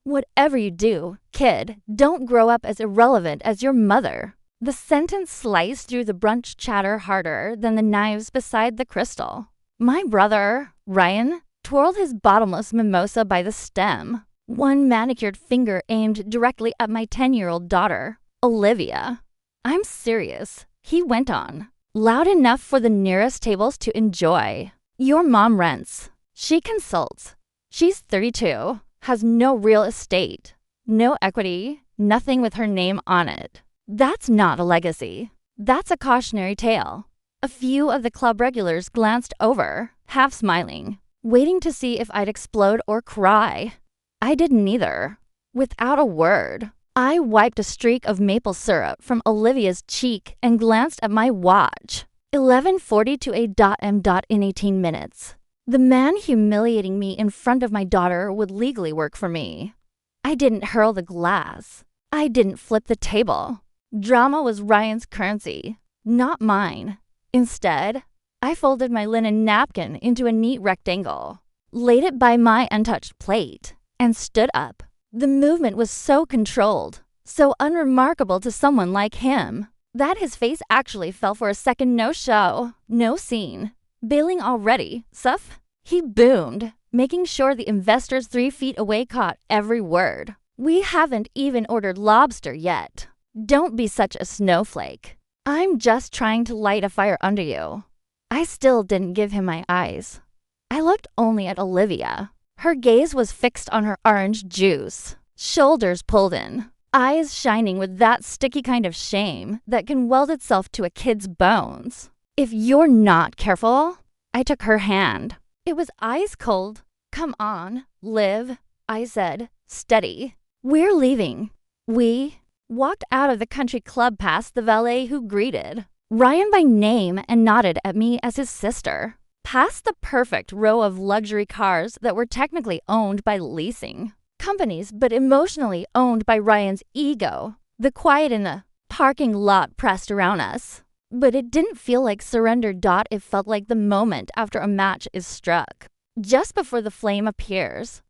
Whatever you do, kid, don't grow up as irrelevant as your mother. The sentence sliced through the brunch chatter harder than the knives beside the crystal. My brother, Ryan, twirled his bottomless mimosa by the stem, one manicured finger aimed directly at my 10-year-old daughter, Olivia. I'm serious, he went on, loud enough for the nearest tables to enjoy. Your mom rents. She consults. She's 32, has no real estate, no equity, nothing with her name on it. That's not a legacy. That's a cautionary tale. A few of the club regulars glanced over, half smiling, waiting to see if I'd explode or cry. I didn't either. Without a word, I wiped a streak of maple syrup from Olivia's cheek and glanced at my watch. 11:40 to a .m. in 18 minutes. The man humiliating me in front of my daughter would legally work for me. I didn't hurl the glass. I didn't flip the table. Drama was Ryan's currency, not mine. Instead, I folded my linen napkin into a neat rectangle, laid it by my untouched plate, and stood up. The movement was so controlled, so unremarkable to someone like him, that his face actually fell for a second no show, no scene. Bailing already, Suf? He boomed, making sure the investors 3 feet away caught every word. We haven't even ordered lobster yet. Don't be such a snowflake. I'm just trying to light a fire under you. I still didn't give him my eyes. I looked only at Olivia. Her gaze was fixed on her orange juice, shoulders pulled in, eyes shining with that sticky kind of shame that can weld itself to a kid's bones. If you're not careful, I took her hand. It was ice cold. Come on, Liv, I said, steady. We're leaving. We walked out of the country club past the valet who greeted Ryan by name and nodded at me as his sister. Past the perfect row of luxury cars that were technically owned by leasing companies, but emotionally owned by Ryan's ego. The quiet in the parking lot pressed around us. But it didn't feel like surrender. It felt like the moment after a match is struck, just before the flame appears.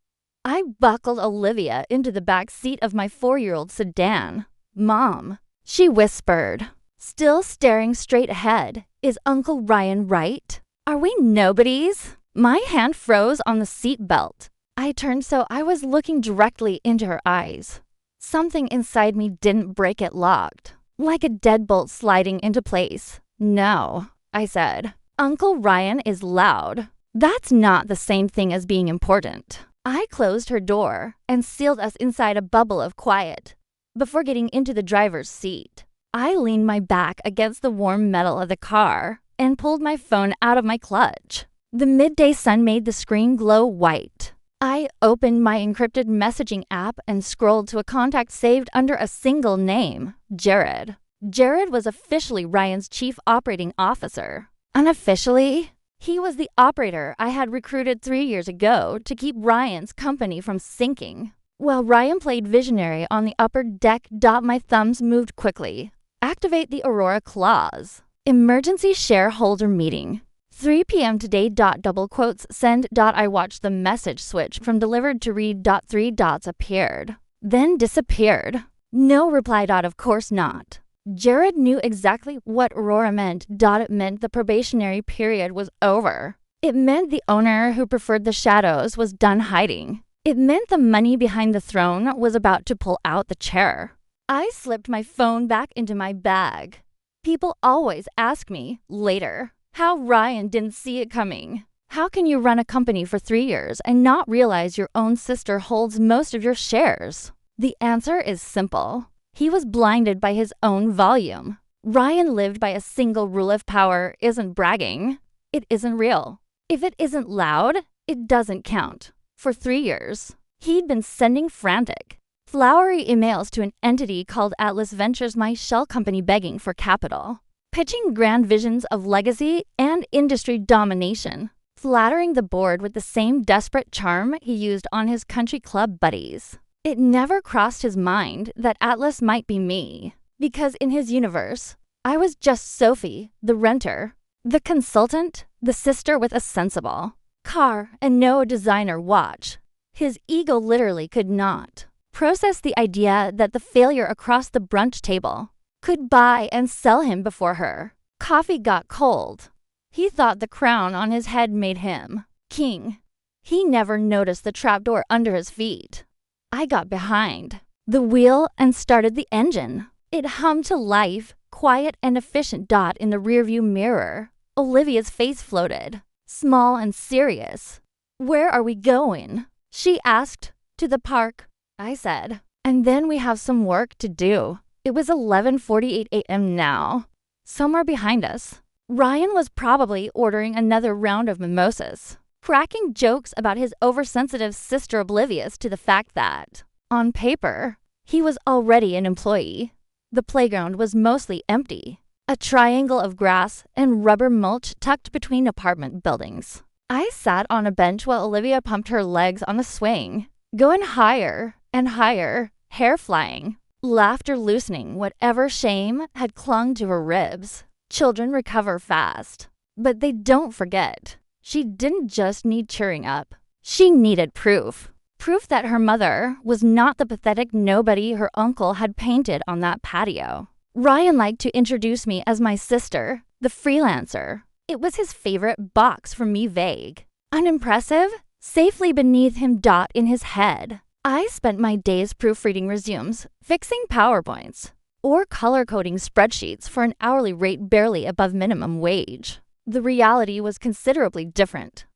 I buckled Olivia into the back seat of my 4-year-old sedan. Mom, she whispered, still staring straight ahead. Is Uncle Ryan right? Are we nobodies? My hand froze on the seat belt. I turned so I was looking directly into her eyes. Something inside me didn't break it locked, like a deadbolt sliding into place. No, I said. Uncle Ryan is loud. That's not the same thing as being important. I closed her door and sealed us inside a bubble of quiet. Before getting into the driver's seat, I leaned my back against the warm metal of the car and pulled my phone out of my clutch. The midday sun made the screen glow white. I opened my encrypted messaging app and scrolled to a contact saved under a single name, Jared. Jared was officially Ryan's chief operating officer. Unofficially, he was the operator I had recruited 3 years ago to keep Ryan's company from sinking. While Ryan played visionary on the upper deck, my thumbs moved quickly. Activate the Aurora clause. Emergency shareholder meeting. 3 p.m. today. Double quotes send. I watched the message switch from delivered to read. 3 dots appeared, then disappeared. No reply. Of course not. Jared knew exactly what Aurora meant. It meant the probationary period was over. It meant the owner who preferred the shadows was done hiding. It meant the money behind the throne was about to pull out the chair. I slipped my phone back into my bag. People always ask me, later, how Ryan didn't see it coming. How can you run a company for 3 years and not realize your own sister holds most of your shares? The answer is simple. He was blinded by his own volume. Ryan lived by a single rule of power: isn't bragging. It isn't real. If it isn't loud, it doesn't count. For 3 years, he'd been sending frantic, flowery emails to an entity called Atlas Ventures, my shell company, begging for capital, pitching grand visions of legacy and industry domination, flattering the board with the same desperate charm he used on his country club buddies. It never crossed his mind that Atlas might be me, because in his universe, I was just Sophie, the renter, the consultant, the sister with a sensible car and no designer watch. His ego literally could not process the idea that the failure across the brunch table could buy and sell him before her. Coffee got cold. He thought the crown on his head made him king. He never noticed the trapdoor under his feet. I got behind the wheel and started the engine. It hummed to life, quiet and efficient. In the rearview mirror, Olivia's face floated, small and serious. "Where are we going?" she asked. "To the park," I said. "And then we have some work to do." It was 11:48 a.m. now. Somewhere behind us, Ryan was probably ordering another round of mimosas, cracking jokes about his oversensitive sister, oblivious to the fact that, on paper, he was already an employee. The playground was mostly empty, a triangle of grass and rubber mulch tucked between apartment buildings. I sat on a bench while Olivia pumped her legs on the swing, going higher and higher, hair flying, laughter loosening whatever shame had clung to her ribs. Children recover fast, but they don't forget. She didn't just need cheering up. She needed proof. Proof that her mother was not the pathetic nobody her uncle had painted on that patio. Ryan liked to introduce me as my sister, the freelancer. It was his favorite box for me, vague, unimpressive, safely beneath him. In his head, I spent my days proofreading resumes, fixing PowerPoints, or color-coding spreadsheets for an hourly rate barely above minimum wage. The reality was considerably different.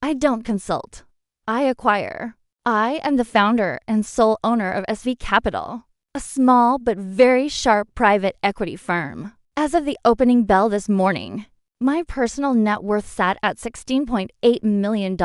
I don't consult. I acquire. I am the founder and sole owner of SV Capital, a small but very sharp private equity firm. As of the opening bell this morning, my personal net worth sat at $16.8 million.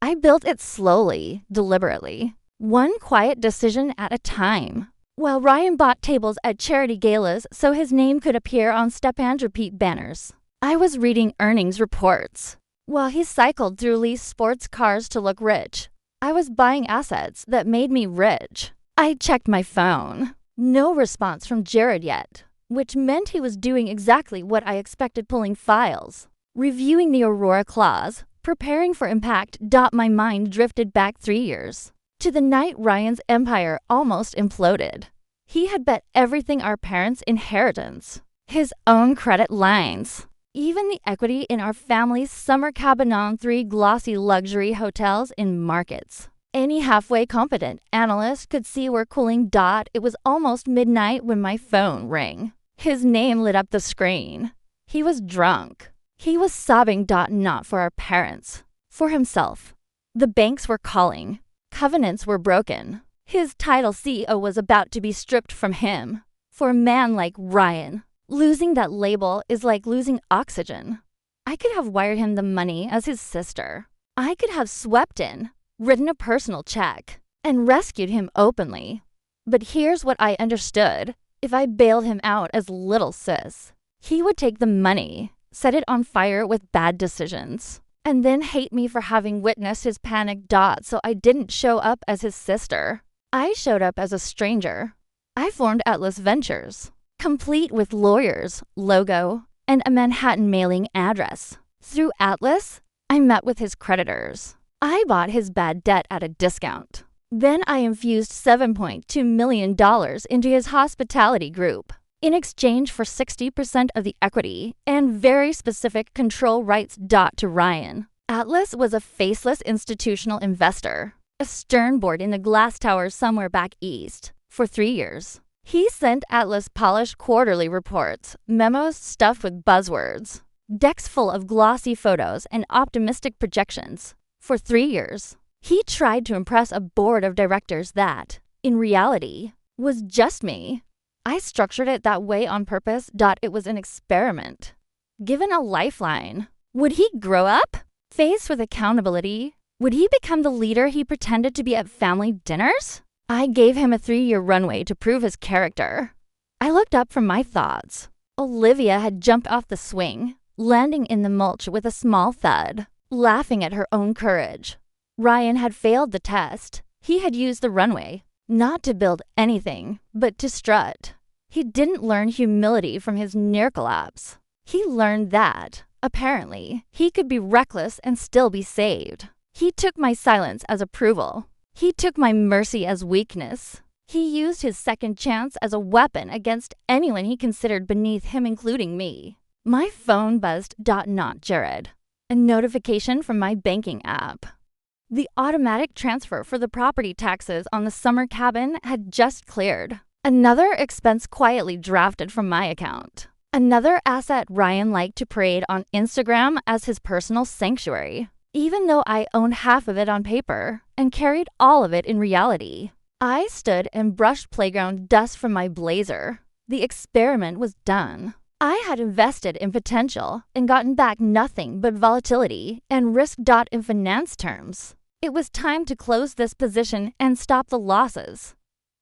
I built it slowly, deliberately, one quiet decision at a time. While Ryan bought tables at charity galas so his name could appear on Stepan's repeat banners, I was reading earnings reports. While he cycled through leased sports cars to look rich, I was buying assets that made me rich. I checked my phone. No response from Jared yet, which meant he was doing exactly what I expected, pulling files, reviewing the Aurora clause, preparing for impact. My mind drifted back 3 years, to the night Ryan's empire almost imploded. He had bet everything, our parents' inheritance, his own credit lines, even the equity in our family's summer cabin on 3 glossy luxury hotels in markets. Any halfway competent analyst could see we're cooling. It was almost midnight when my phone rang. His name lit up the screen. He was drunk. He was sobbing. Not for our parents, for himself. The banks were calling. Covenants were broken. His title CEO was about to be stripped from him. For a man like Ryan, losing that label is like losing oxygen. I could have wired him the money as his sister. I could have swept in, written a personal check, and rescued him openly. But here's what I understood. If I bailed him out as little sis, he would take the money, set it on fire with bad decisions, and then hate me for having witnessed his panic. So I didn't show up as his sister. I showed up as a stranger. I formed Atlas Ventures, complete with lawyers, logo, and a Manhattan mailing address. Through Atlas, I met with his creditors. I bought his bad debt at a discount. Then I infused $7.2 million into his hospitality group in exchange for 60% of the equity and very specific control rights. To Ryan, Atlas was a faceless institutional investor, a stern board in the glass tower somewhere back east. For 3 years, he sent Atlas polished quarterly reports, memos stuffed with buzzwords, decks full of glossy photos and optimistic projections. For 3 years, he tried to impress a board of directors that, in reality, was just me. I structured it that way on purpose. It was an experiment. Given a lifeline, would he grow up? Faced with accountability, would he become the leader he pretended to be at family dinners? I gave him a 3-year runway to prove his character. I looked up from my thoughts. Olivia had jumped off the swing, landing in the mulch with a small thud, laughing at her own courage. Ryan had failed the test. He had used the runway, not to build anything, but to strut. He didn't learn humility from his near collapse. He learned that, apparently, he could be reckless and still be saved. He took my silence as approval. He took my mercy as weakness. He used his second chance as a weapon against anyone he considered beneath him, including me. My phone buzzed. Not Jared. A notification from my banking app. The automatic transfer for the property taxes on the summer cabin had just cleared. Another expense quietly drafted from my account. Another asset Ryan liked to parade on Instagram as his personal sanctuary, even though I owned half of it on paper and carried all of it in reality. I stood and brushed playground dust from my blazer. The experiment was done. I had invested in potential and gotten back nothing but volatility and risk. In finance terms, it was time to close this position and stop the losses.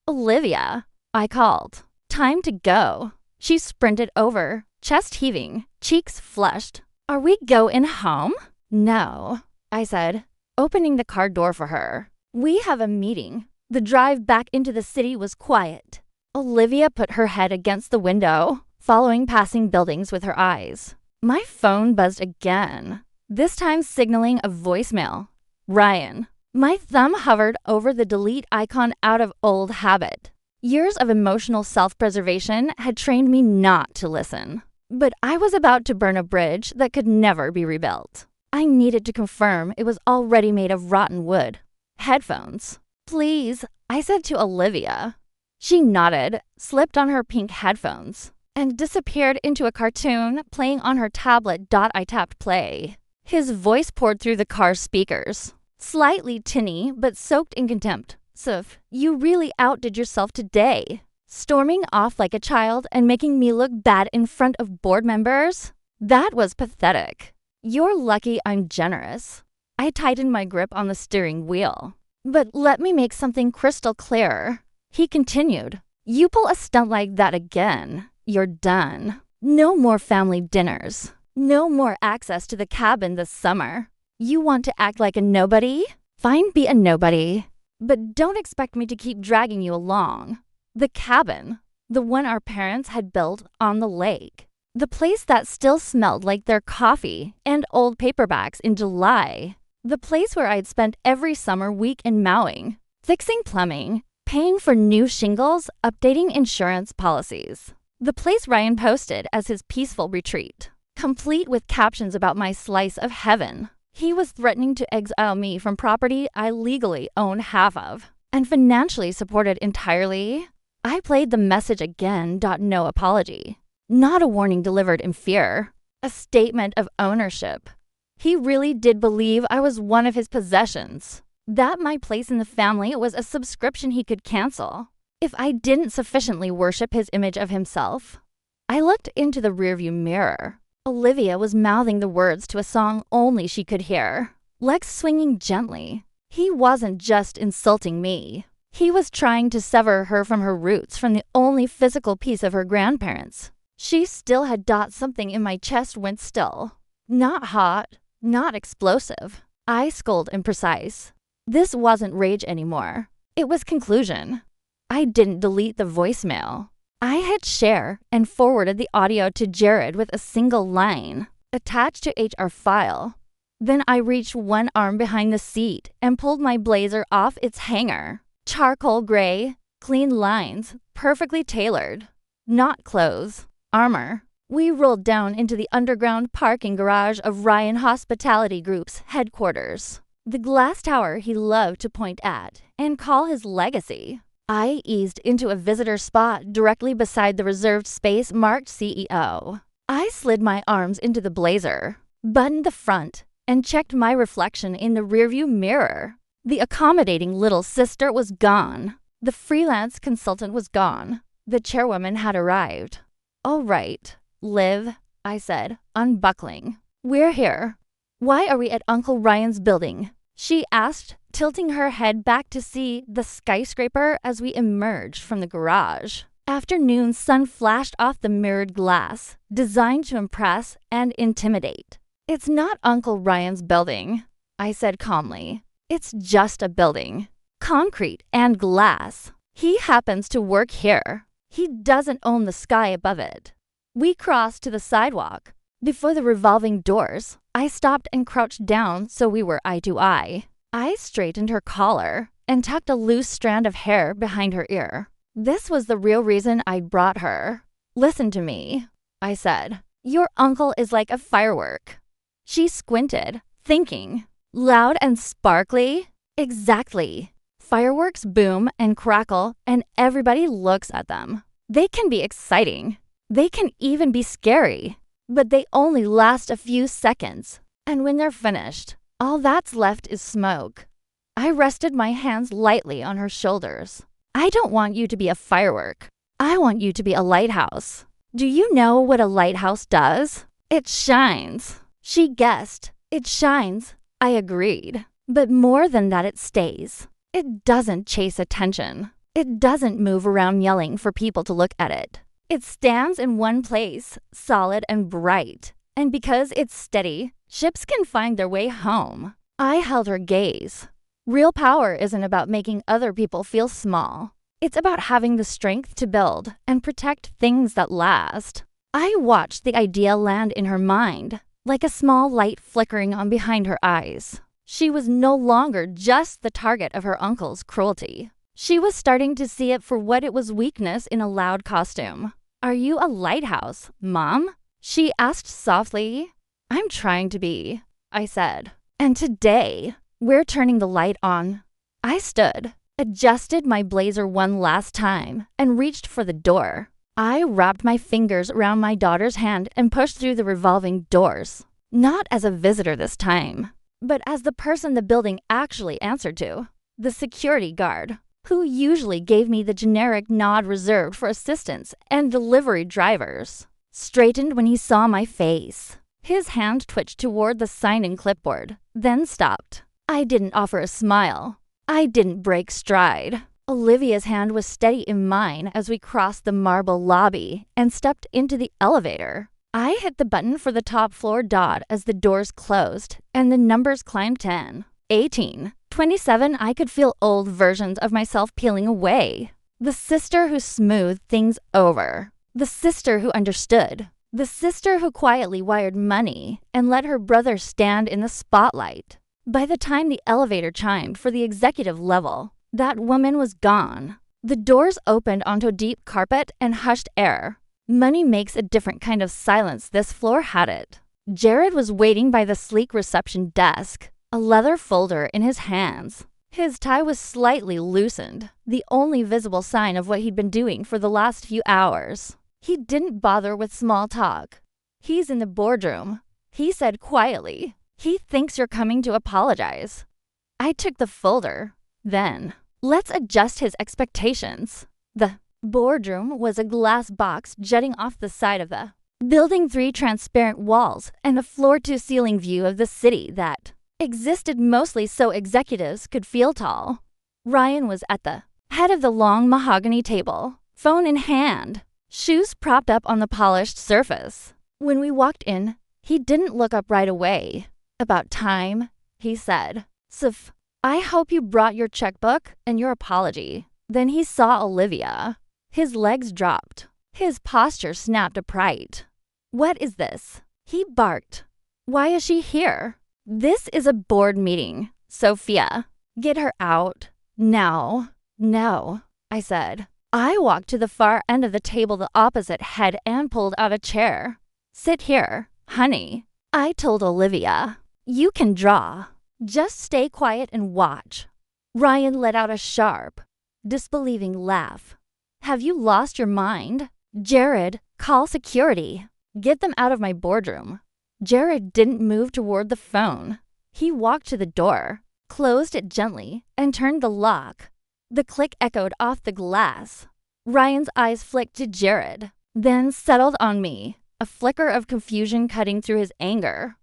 Olivia, I called. Time to go. She sprinted over, chest heaving, cheeks flushed. Are we going home? No, I said, opening the car door for her. We have a meeting. The drive back into the city was quiet. Olivia put her head against the window, following passing buildings with her eyes. My phone buzzed again, this time signaling a voicemail. Ryan. My thumb hovered over the delete icon out of old habit. Years of emotional self-preservation had trained me not to listen. But I was about to burn a bridge that could never be rebuilt. I needed to confirm it was already made of rotten wood. Headphones. Please, I said to Olivia. She nodded, slipped on her pink headphones, and disappeared into a cartoon playing on her tablet. I tapped play. His voice poured through the car's speakers, slightly tinny but soaked in contempt. Sif, you really outdid yourself today. Storming off like a child and making me look bad in front of board members? That was pathetic. You're lucky I'm generous. I tightened my grip on the steering wheel. But let me make something crystal clear. He continued. You pull a stunt like that again, you're done. No more family dinners. No more access to the cabin this summer. You want to act like a nobody? Fine, be a nobody. But don't expect me to keep dragging you along. The cabin, the one our parents had built on the lake. The place that still smelled like their coffee and old paperbacks in July. The place where I'd spent every summer week in mowing, fixing plumbing, paying for new shingles, updating insurance policies. The place Ryan posted as his peaceful retreat, complete with captions about my slice of heaven. He was threatening to exile me from property I legally own half of and financially supported entirely. I played the message again. No apology. Not a warning delivered in fear. A statement of ownership. He really did believe I was one of his possessions. That my place in the family was a subscription he could cancel if I didn't sufficiently worship his image of himself. I looked into the rearview mirror. Olivia was mouthing the words to a song only she could hear, legs swinging gently. He wasn't just insulting me. He was trying to sever her from her roots, from the only physical piece of her grandparents. She still had. Something in my chest went still. Not hot, not explosive. Ice cold and precise. This wasn't rage anymore. It was conclusion. I didn't delete the voicemail. I hit share and forwarded the audio to Jared with a single line attached to HR file. Then I reached one arm behind the seat and pulled my blazer off its hanger. Charcoal gray, clean lines, perfectly tailored. Not clothes, armor. We rolled down into the underground parking garage of Ryan Hospitality Group's headquarters, the glass tower he loved to point at and call his legacy. I eased into a visitor spot directly beside the reserved space marked CEO. I slid my arms into the blazer, buttoned the front, and checked my reflection in the rearview mirror. The accommodating little sister was gone. The freelance consultant was gone. The chairwoman had arrived. All right, Liv, I said, unbuckling. We're here. Why are we at Uncle Ryan's building? She asked, tilting her head back to see the skyscraper as we emerged from the garage. Afternoon sun flashed off the mirrored glass, designed to impress and intimidate. It's not Uncle Ryan's building, I said calmly. It's just a building. Concrete and glass. He happens to work here. He doesn't own the sky above it. We crossed to the sidewalk. Before the revolving doors, I stopped and crouched down so we were eye to eye. I straightened her collar and tucked a loose strand of hair behind her ear. This was the real reason I'd brought her. "Listen to me," I said. "Your uncle is like a firework." She squinted, thinking. "Loud and sparkly?" "Exactly. Fireworks boom and crackle and everybody looks at them. They can be exciting. They can even be scary. But they only last a few seconds. And when they're finished, all that's left is smoke." I rested my hands lightly on her shoulders. "I don't want you to be a firework. I want you to be a lighthouse. Do you know what a lighthouse does? It shines." She guessed. "It shines." I agreed. "But more than that, it stays. It doesn't chase attention. It doesn't move around yelling for people to look at it. It stands in one place, solid and bright. And because it's steady, ships can find their way home." I held her gaze. Real power isn't about making other people feel small. It's about having the strength to build and protect things that last. I watched the idea land in her mind, like a small light flickering on behind her eyes. She was no longer just the target of her uncle's cruelty. She was starting to see it for what it was: weakness in a loud costume. "Are you a lighthouse, Mom?" she asked softly. "I'm trying to be," I said. "And today, we're turning the light on." I stood, adjusted my blazer one last time, and reached for the door. I wrapped my fingers around my daughter's hand and pushed through the revolving doors. Not as a visitor this time, but as the person the building actually answered to, the security guard, who usually gave me the generic nod reserved for assistants and delivery drivers. Straightened when he saw my face. His hand twitched toward the sign-in clipboard, then stopped. I didn't offer a smile. I didn't break stride. Olivia's hand was steady in mine as we crossed the marble lobby and stepped into the elevator. I hit the button for the top floor dot as the doors closed and the numbers climbed 10, 18, 27. I could feel old versions of myself peeling away. The sister who smoothed things over. The sister who understood. The sister who quietly wired money and let her brother stand in the spotlight. By the time the elevator chimed for the executive level, that woman was gone. The doors opened onto deep carpet and hushed air. Money makes a different kind of silence. This floor had it. Jared was waiting by the sleek reception desk, a leather folder in his hands. His tie was slightly loosened, the only visible sign of what he'd been doing for the last few hours. He didn't bother with small talk. "He's in the boardroom," he said quietly. "He thinks you're coming to apologize." I took the folder. Then, let's adjust his expectations. The boardroom was a glass box jutting off the side of the building, 3 transparent walls, and a floor-to-ceiling view of the city that existed mostly so executives could feel tall. Ryan was at the head of the long mahogany table, phone in hand, shoes propped up on the polished surface. When we walked in, he didn't look up right away. "About time," he said. "Sif, I hope you brought your checkbook and your apology." Then he saw Olivia. His legs dropped. His posture snapped upright. "What is this?" he barked. "Why is she here?" "This is a board meeting, Sophia. Get her out. Now." "No," I said. I walked to the far end of the table, the opposite head, and pulled out a chair. "Sit here, honey," I told Olivia. "You can draw. Just stay quiet and watch." Ryan let out a sharp, disbelieving laugh. "Have you lost your mind? Jared, call security. Get them out of my boardroom." Jared didn't move toward the phone. He walked to the door, closed it gently, and turned the lock. The click echoed off the glass. Ryan's eyes flicked to Jared, then settled on me, a flicker of confusion cutting through his anger.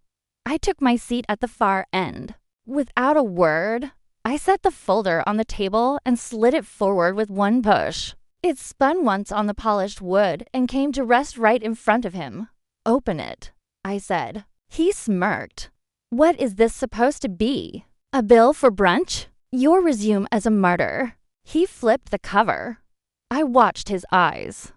I took my seat at the far end. Without a word, I set the folder on the table and slid it forward with one push. It spun once on the polished wood and came to rest right in front of him. "Open it," I said. He smirked. "What is this supposed to be? A bill for brunch? Your resume as a martyr." He flipped the cover. I watched his eyes.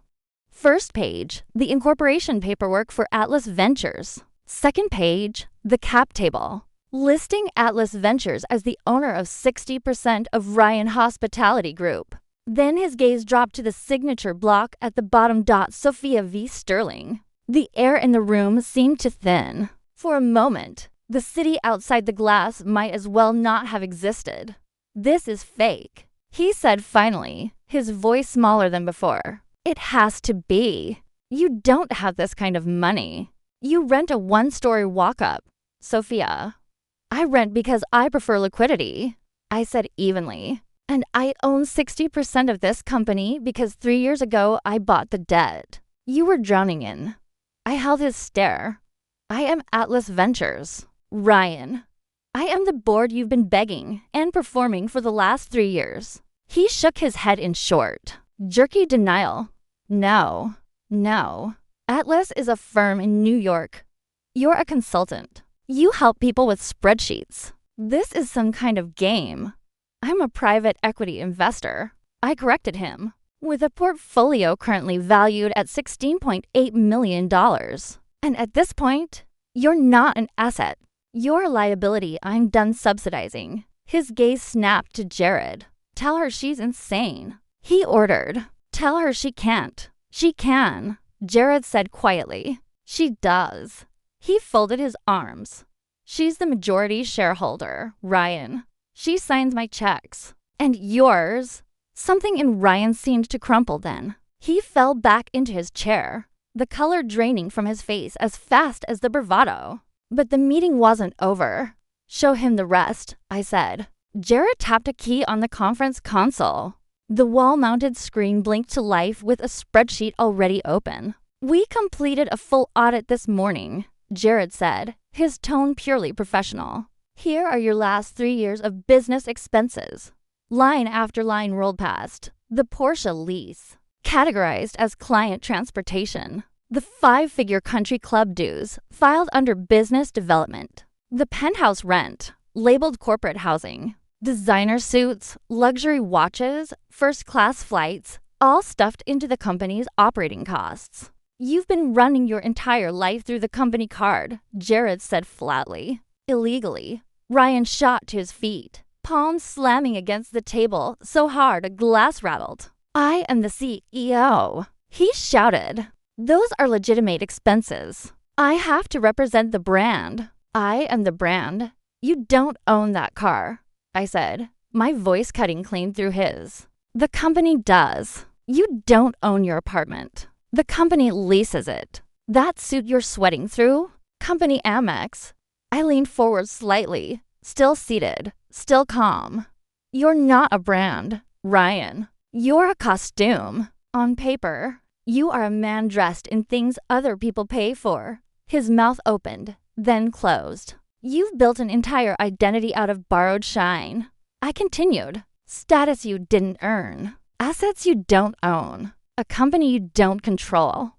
First page, the incorporation paperwork for Atlas Ventures. Second page, the cap table, listing Atlas Ventures as the owner of 60% of Ryan Hospitality Group. Then his gaze dropped to the signature block at the bottom. Sophia V. Sterling. The air in the room seemed to thin. For a moment, the city outside the glass might as well not have existed. This is fake, he said finally, his voice smaller than before. It has to be. You don't have this kind of money. You rent a one-story walk-up. Sophia. I rent because I prefer liquidity, I said evenly. And I own 60% of this company because 3 years ago I bought the debt you were drowning in. I held his stare. I am Atlas Ventures. Ryan. I am the board you've been begging and performing for the last 3 years. He shook his head in short, jerky denial. No. Atlas is a firm in New York. You're a consultant. You help people with spreadsheets. This is some kind of game. I'm a private equity investor, I corrected him, with a portfolio currently valued at $16.8 million. And at this point, you're not an asset. You're a liability I'm done subsidizing. His gaze snapped to Jared. Tell her she's insane. He ordered. Tell her she can't. She can, Jared said quietly. She does. He folded his arms. She's the majority shareholder, Ryan. She signs my checks. And yours? Something in Ryan seemed to crumple then. He fell back into his chair, the color draining from his face as fast as the bravado. But the meeting wasn't over. Show him the rest, I said. Jared tapped a key on the conference console. The wall-mounted screen blinked to life with a spreadsheet already open. We completed a full audit this morning, Jared said, his tone purely professional. Here are your last 3 years of business expenses. Line after line rolled past. The Porsche lease, categorized as client transportation. The 5-figure country club dues, filed under business development. The penthouse rent, labeled corporate housing. Designer suits, luxury watches, first-class flights, all stuffed into the company's operating costs. You've been running your entire life through the company card, Jared said flatly. Illegally. Ryan shot to his feet, palms slamming against the table so hard a glass rattled. I am the CEO, he shouted. Those are legitimate expenses. I have to represent the brand. I am the brand. You don't own that car, I said, my voice cutting clean through his. The company does. You don't own your apartment. The company leases it. That suit you're sweating through? Company Amex. I leaned forward slightly, still seated, still calm. You're not a brand, Ryan. You're a costume. On paper, you are a man dressed in things other people pay for. His mouth opened, then closed. You've built an entire identity out of borrowed shine. I continued. Status you didn't earn. Assets you don't own. A company you don't control.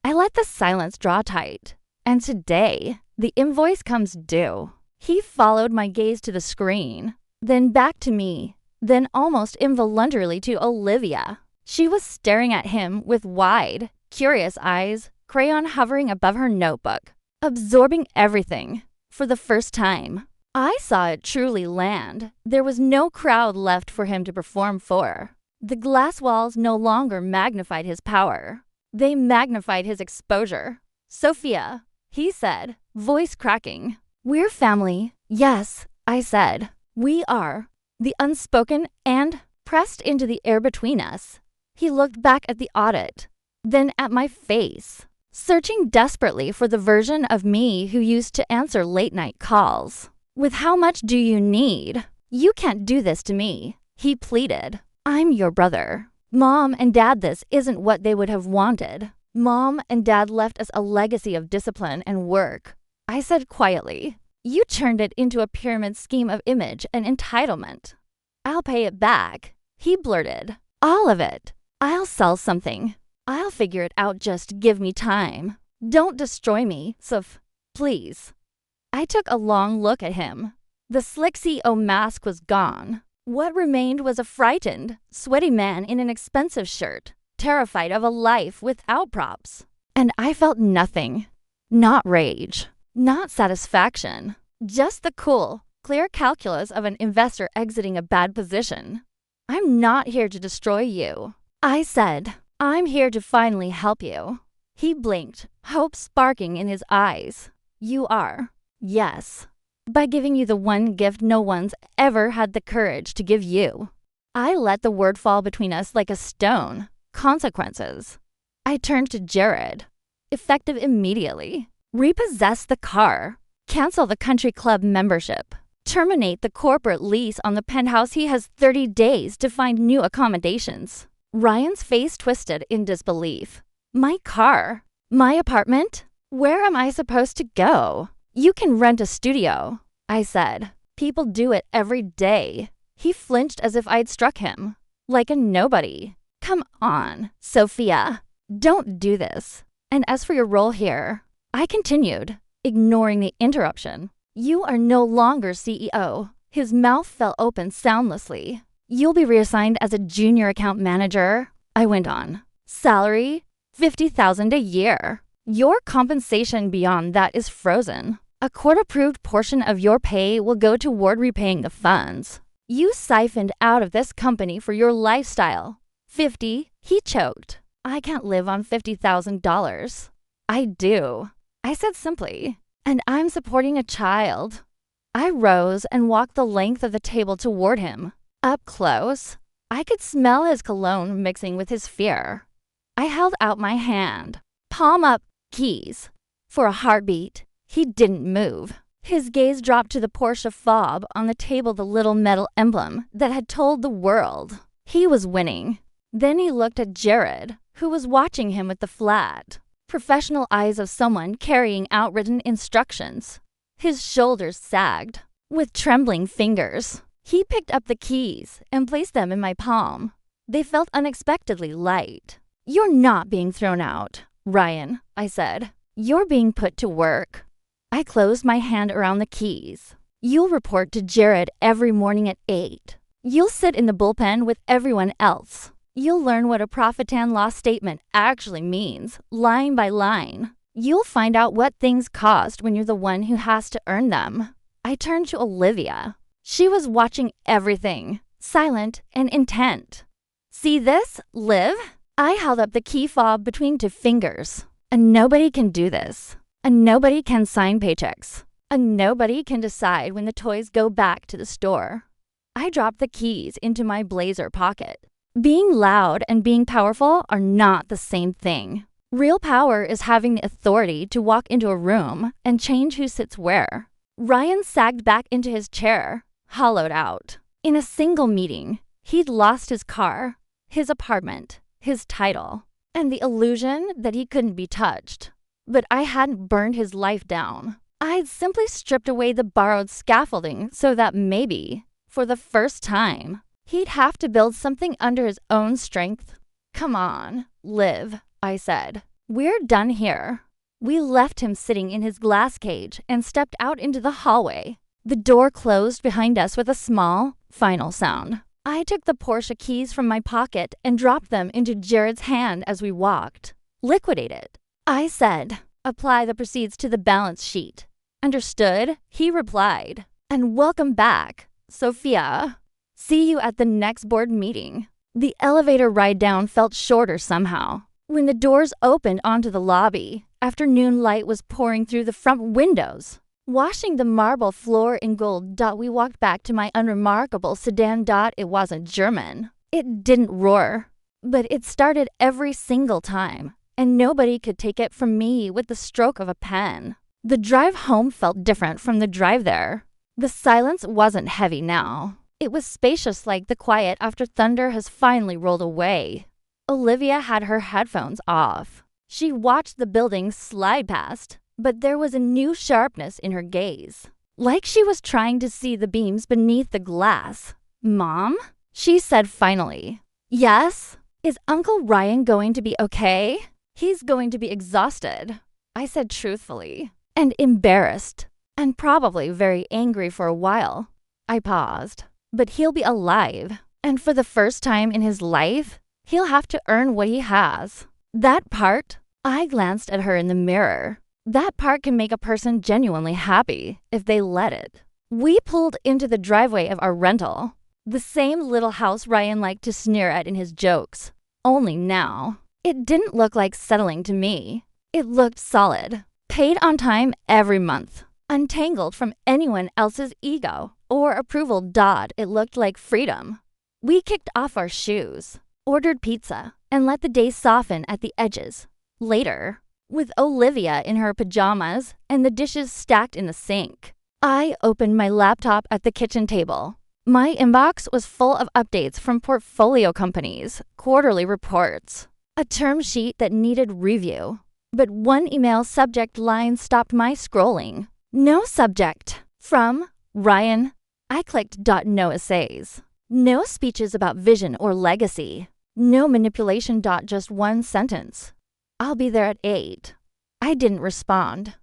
I let the silence draw tight. And today, the invoice comes due. He followed my gaze to the screen, then back to me, then almost involuntarily to Olivia. She was staring at him with wide, curious eyes, crayon hovering above her notebook, absorbing everything. For the first time, I saw it truly land. There was no crowd left for him to perform for. The glass walls no longer magnified his power. They magnified his exposure. Sophia, he said, voice cracking. We're family. Yes, I said. We are. The unspoken and pressed into the air between us. He looked back at the audit, then at my face, searching desperately for the version of me who used to answer late-night calls. With how much do you need? You can't do this to me, he pleaded. I'm your brother. Mom and Dad, this isn't what they would have wanted. Mom and Dad left us a legacy of discipline and work. I said quietly, you turned it into a pyramid scheme of image and entitlement. I'll pay it back, he blurted. All of it. I'll sell something. I'll figure it out, just give me time. Don't destroy me, Soph, please. I took a long look at him. The slick CEO mask was gone. What remained was a frightened, sweaty man in an expensive shirt, terrified of a life without props. And I felt nothing. Not rage. not satisfaction. Just the cool, clear calculus of an investor exiting a bad position. I'm not here to destroy you. I said, I'm here to finally help you. He blinked, hope sparking in his eyes. You are. Yes. By giving you the one gift no one's ever had the courage to give you. I let the word fall between us like a stone. Consequences. I turned to Jared. Effective immediately. Repossess the car. Cancel the country club membership. Terminate the corporate lease on the penthouse. He has 30 days to find new accommodations. Ryan's face twisted in disbelief. My car? My apartment? Where am I supposed to go? You can rent a studio, I said. People do it every day. He flinched as if I'd struck him. Like a nobody. Come on, Sophia. Don't do this. And as for your role here, I continued, ignoring the interruption. You are no longer CEO. His mouth fell open soundlessly. You'll be reassigned as a junior account manager, I went on. Salary, $50,000 a year. Your compensation beyond that is frozen. A court-approved portion of your pay will go toward repaying the funds. You siphoned out of this company for your lifestyle. 50, he choked. I can't live on $50,000. I do, I said simply, and I'm supporting a child. I rose and walked the length of the table toward him. Up close, I could smell his cologne mixing with his fear. I held out my hand, palm up, keys. For a heartbeat, he didn't move. His gaze dropped to the Porsche fob on the table, the little metal emblem that had told the world. He was winning. Then he looked at Jared, who was watching him with the flat, professional eyes of someone carrying out written instructions. His shoulders sagged. With trembling fingers, he picked up the keys and placed them in my palm. They felt unexpectedly light. You're not being thrown out, Ryan, I said. You're being put to work. I closed my hand around the keys. You'll report to Jared every morning at 8. You'll sit in the bullpen with everyone else. You'll learn what a profit and loss statement actually means, line by line. You'll find out what things cost when you're the one who has to earn them. I turned to Olivia. She was watching everything, silent and intent. See this, Liv? I held up the key fob between two fingers. And nobody can do this. And nobody can sign paychecks. And nobody can decide when the toys go back to the store. I dropped the keys into my blazer pocket. Being loud and being powerful are not the same thing. Real power is having the authority to walk into a room and change who sits where. Ryan sagged back into his chair, hollowed out. In a single meeting, he'd lost his car, his apartment, his title, and the illusion that he couldn't be touched. But I hadn't burned his life down. I'd simply stripped away the borrowed scaffolding so that maybe, for the first time, he'd have to build something under his own strength. Come on, Liv, I said. We're done here. We left him sitting in his glass cage and stepped out into the hallway. The door closed behind us with a small, final sound. I took the Porsche keys from my pocket and dropped them into Jared's hand as we walked. Liquidate it, I said. Apply the proceeds to the balance sheet. Understood, he replied. And welcome back, Sophia. See you at the next board meeting. The elevator ride down felt shorter somehow. When the doors opened onto the lobby, afternoon light was pouring through the front windows. Washing the marble floor in gold, we walked back to my unremarkable sedan. It wasn't German. It didn't roar, but it started every single time, and nobody could take it from me with the stroke of a pen. The drive home felt different from the drive there. The silence wasn't heavy now. It was spacious like the quiet after thunder has finally rolled away. Olivia had her headphones off. She watched the buildings slide past, but there was a new sharpness in her gaze. Like she was trying to see the beams beneath the glass. Mom? She said finally. Yes? Is Uncle Ryan going to be okay? He's going to be exhausted, I said truthfully, and embarrassed, and probably very angry for a while. I paused. But he'll be alive, and for the first time in his life, he'll have to earn what he has. That part, I glanced at her in the mirror. That part can make a person genuinely happy if they let it. We pulled into the driveway of our rental, the same little house Ryan liked to sneer at in his jokes. Only now, it didn't look like settling to me. It looked solid, paid on time every month, untangled from anyone else's ego or approval. It looked like freedom. We kicked off our shoes, ordered pizza, and let the day soften at the edges. Later, with Olivia in her pajamas and the dishes stacked in the sink, I opened my laptop at the kitchen table. My inbox was full of updates from portfolio companies, quarterly reports, a term sheet that needed review. But one email subject line stopped my scrolling. No subject. From Ryan. I clicked no essays. No speeches about vision or legacy. No manipulation. Just one sentence. I'll be there at 8. I didn't respond.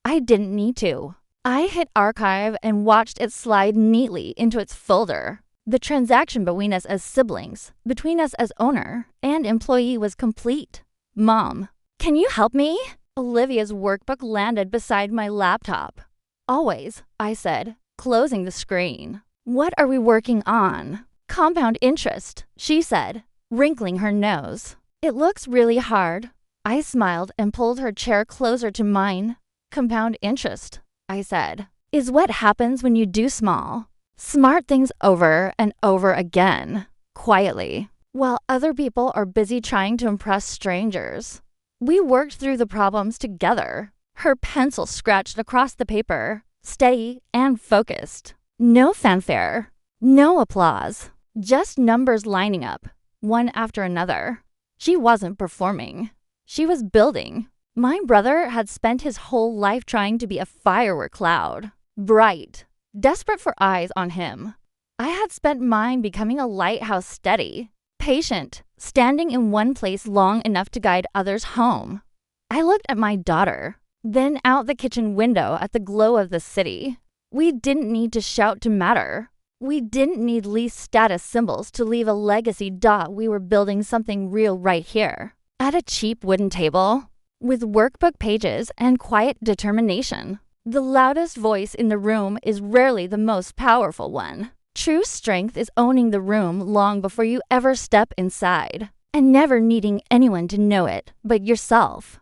I didn't need to. I hit archive and watched it slide neatly into its folder. The transaction between us as siblings, between us as owner and employee was complete. Mom, can you help me? Olivia's workbook landed beside my laptop. Always, I said, closing the screen. What are we working on? Compound interest, she said, wrinkling her nose. It looks really hard. I smiled and pulled her chair closer to mine. Compound interest, I said, is what happens when you do smart things over and over again, quietly, while other people are busy trying to impress strangers. We worked through the problems together. Her pencil scratched across the paper, steady and focused. No fanfare, no applause, just numbers lining up, one after another. She wasn't performing. She was building. My brother had spent his whole life trying to be a firework cloud, bright, desperate for eyes on him. I had spent mine becoming a lighthouse, steady, patient, standing in one place long enough to guide others home. I looked at my daughter, then out the kitchen window at the glow of the city. We didn't need to shout to matter. We didn't need least status symbols to leave a legacy. We were building something real right here, at a cheap wooden table, with workbook pages and quiet determination. The loudest voice in the room is rarely the most powerful one. True strength is owning the room long before you ever step inside, and never needing anyone to know it but yourself.